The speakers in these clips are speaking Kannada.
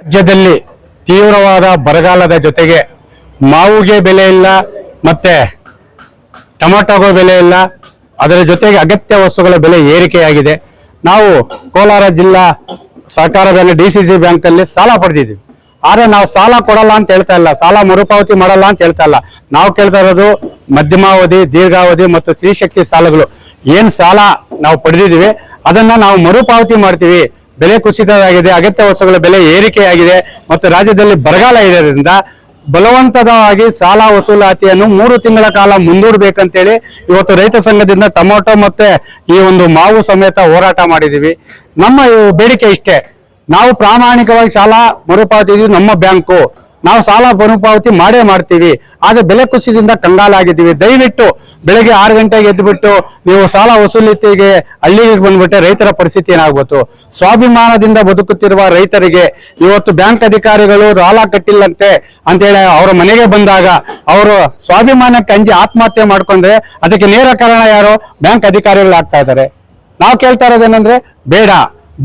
ರಾಜ್ಯದಲ್ಲಿ ತೀವ್ರವಾದ ಬರಗಾಲದ ಜೊತೆಗೆ ಮಾವಿಗೆ ಬೆಲೆ ಇಲ್ಲ, ಮತ್ತೆ ಟೊಮೆಟೊಗೂ ಬೆಲೆ ಇಲ್ಲ, ಅದರ ಜೊತೆಗೆ ಅಗತ್ಯ ವಸ್ತುಗಳ ಬೆಲೆ ಏರಿಕೆಯಾಗಿದೆ. ನಾವು ಕೋಲಾರ ಜಿಲ್ಲಾ ಸಹಕಾರ ಬ್ಯಾಂಕ್ ಡಿಸಿಸಿ ಬ್ಯಾಂಕ್ ಅಲ್ಲಿ ಸಾಲ ಪಡೆದಿದ್ದೀವಿ. ಆದ್ರೆ ನಾವು ಸಾಲ ಕೊಡಲ್ಲ ಅಂತ ಹೇಳ್ತಾ ಇಲ್ಲ, ಸಾಲ ಮರುಪಾವತಿ ಮಾಡಲ್ಲ ಅಂತ ಹೇಳ್ತಾ ಇಲ್ಲ. ನಾವು ಕೇಳ್ತಾ ಇರೋದು ಮಧ್ಯಮಾವಧಿ, ದೀರ್ಘಾವಧಿ ಮತ್ತು ಸ್ತ್ರೀಶಕ್ತಿ ಸಾಲಗಳು ಏನ್ ಸಾಲ ನಾವು ಪಡೆದಿದ್ದೀವಿ ಅದನ್ನ ನಾವು ಮರುಪಾವತಿ ಮಾಡ್ತೀವಿ. ಬೆಲೆ ಕುಸಿತವಾಗಿದೆ, ಅಗತ್ಯ ವಸ್ತುಗಳ ಬೆಲೆ ಏರಿಕೆಯಾಗಿದೆ ಮತ್ತು ರಾಜ್ಯದಲ್ಲಿ ಬರಗಾಲ ಇರೋದ್ರಿಂದ ಬಲವಂತವಾಗಿ ಸಾಲ ವಸೂಲಾತಿಯನ್ನು 3 ತಿಂಗಳ ಕಾಲ ಮುಂದೂಡಬೇಕಂತೇಳಿ ಇವತ್ತು ರೈತ ಸಂಘದಿಂದ ಟೊಮೊಟೊ ಮತ್ತೆ ಈ ಒಂದು ಮಾವು ಸಮೇತ ಹೋರಾಟ ಮಾಡಿದೀವಿ. ನಮ್ಮ ಬೇಡಿಕೆ ಇಷ್ಟೇ, ನಾವು ಪ್ರಾಮಾಣಿಕವಾಗಿ ಸಾಲ ಮರುಪಾವತಿ ನಮ್ಮ ಬ್ಯಾಂಕು, ನಾವು ಸಾಲ ಮರುಪಾವತಿ ಮಾಡೇ ಮಾಡ್ತೀವಿ. ಆದ್ರೆ ಬೆಲೆ ಕುಸಿತದಿಂದ ಕಂಗಾಲಾಗಿದ್ದೀವಿ. ದಯವಿಟ್ಟು ಬೆಳಗ್ಗೆ 6 ಗಂಟೆಗೆ ಎದ್ದುಬಿಟ್ಟು ನೀವು ಸಾಲ ವಸೂಲಿತಿಗೆ ಹಳ್ಳಿಗೆ ಬಂದ್ಬಿಟ್ಟೆ ರೈತರ ಪರಿಸ್ಥಿತಿ ಏನಾಗ್ಬೋದು? ಸ್ವಾಭಿಮಾನದಿಂದ ಬದುಕುತ್ತಿರುವ ರೈತರಿಗೆ ಇವತ್ತು ಬ್ಯಾಂಕ್ ಅಧಿಕಾರಿಗಳು ಸಾಲ ಕಟ್ಟಿಲ್ಲಂತೆ ಅಂತೇಳಿ ಅವರ ಮನೆಗೆ ಬಂದಾಗ ಅವರು ಸ್ವಾಭಿಮಾನಕ್ಕೆ ಅಂಜಿ ಆತ್ಮಹತ್ಯೆ ಮಾಡ್ಕೊಂಡ್ರೆ ಅದಕ್ಕೆ ನೇರ ಕಾರಣ ಯಾರು? ಬ್ಯಾಂಕ್ ಅಧಿಕಾರಿಗಳು ಆಗ್ತಾ ಇದ್ದಾರೆ. ನಾವು ಕೇಳ್ತಾ ಇರೋದೇನಂದ್ರೆ ಬೇಡ,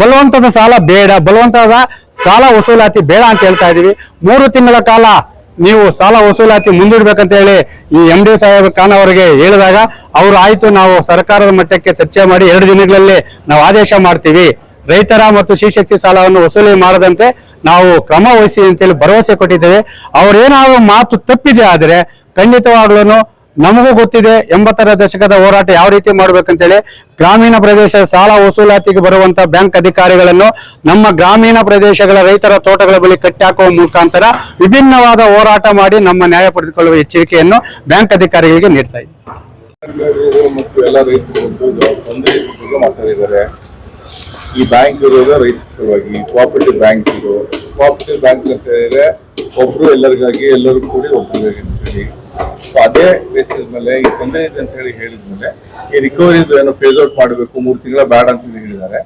ಬಲವಂತದ ಸಾಲ ಬೇಡ, ಬಲವಂತದ ಸಾಲ ವಸೂಲಾತಿ ಬೇಡ ಅಂತ ಹೇಳ್ತಾ ಇದೀವಿ. 3 ತಿಂಗಳ ಕಾಲ ನೀವು ಸಾಲ ವಸೂಲಾತಿ ಮುಂದೂಡ್ಬೇಕಂತ ಹೇಳಿ ಈ MD ಸಾಹೇಬ್ ಖಾನ್ ಅವರಿಗೆ ಹೇಳಿದಾಗ ಅವರು ಆಯ್ತು, ನಾವು ಸರ್ಕಾರದ ಮಟ್ಟಕ್ಕೆ ಚರ್ಚೆ ಮಾಡಿ 2 ದಿನಗಳಲ್ಲಿ ನಾವು ಆದೇಶ ಮಾಡ್ತೀವಿ, ರೈತರ ಮತ್ತು ಸ್ತ್ರೀಶಕ್ತಿ ಸಾಲವನ್ನು ವಸೂಲಿ ಮಾಡದಂತೆ ನಾವು ಕ್ರಮ ವಹಿಸಿ ಅಂತೇಳಿ ಭರವಸೆ ಕೊಟ್ಟಿದ್ದೇವೆ. ಅವ್ರೇನಾದ್ರು ಮಾತು ತಪ್ಪಿದೆ ಆದ್ರೆ ಖಂಡಿತವಾಗ್ಲೂ ನಮಗೂ ಗೊತ್ತಿದೆ 80ರ ದಶಕದ ಹೋರಾಟ ಯಾವ ರೀತಿ ಮಾಡ್ಬೇಕಂತೇಳಿ. ಗ್ರಾಮೀಣ ಪ್ರದೇಶದ ಸಾಲ ವಸೂಲಾತಿಗೆ ಬರುವಂತ ಬ್ಯಾಂಕ್ ಅಧಿಕಾರಿಗಳನ್ನು ನಮ್ಮ ಗ್ರಾಮೀಣ ಪ್ರದೇಶಗಳ ರೈತರ ತೋಟಗಳ ಬಳಿ ಕಟ್ಟಾಕುವ ಮುಖಾಂತರ ವಿಭಿನ್ನವಾದ ಹೋರಾಟ ಮಾಡಿ ನಮ್ಮ ನ್ಯಾಯ ಪಡೆದುಕೊಳ್ಳುವ ಎಚ್ಚರಿಕೆಯನ್ನು ಬ್ಯಾಂಕ್ ಅಧಿಕಾರಿಗಳಿಗೆ ನೀಡ್ತಾ ಇದ್ದಾರೆ. ಈ ಬ್ಯಾಂಕ್ ಇರೋದು ರೈತರ ಸಲುವಾಗಿ, ಕೋಆಪರೇಟಿವ್ ಬ್ಯಾಂಕ್ ಇದು. ಕೋಆಪರೇಟಿವ್ ಬ್ಯಾಂಕ್ ಅಂತ ಹೇಳಿದ್ರೆ ಒಬ್ರು ಎಲ್ಲರಿಗಾಗಿ, ಎಲ್ಲರೂ ಕೂಡಿ ಒಬ್ಬರಿಗಾಗಿ ಅಂತ ಹೇಳಿ ಅದೇ ಬೇಸಿಸ್ ಮೇಲೆ ಈ ತೊಂದರೆ ಇದೆ ಅಂತ ಹೇಳಿ ಹೇಳಿದ್ಮೇಲೆ ಈ ರಿಕವರಿ ಏನೋ ಫೇಸ್ ಔಟ್ ಮಾಡಬೇಕು, 3 ತಿಂಗಳ ಬೇಡ ಅಂತ ಹೇಳಿದ್ದಾರೆ.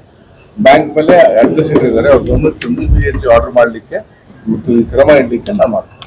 ಬ್ಯಾಂಕ್ ಮೇಲೆ ಅಡ್ಮಿನಿಸ್ಟ್ರೇಟರ್ ಇದ್ದಾರೆ, ಅವ್ರ ಗಮನಕ್ಕೆ ಆರ್ಡರ್ ಮಾಡ್ಲಿಕ್ಕೆ ಮತ್ತು ಕ್ರಮ ಇಡ್ಲಿಕ್ಕೆ ನಾವು ಮಾಡ್ತೀವಿ.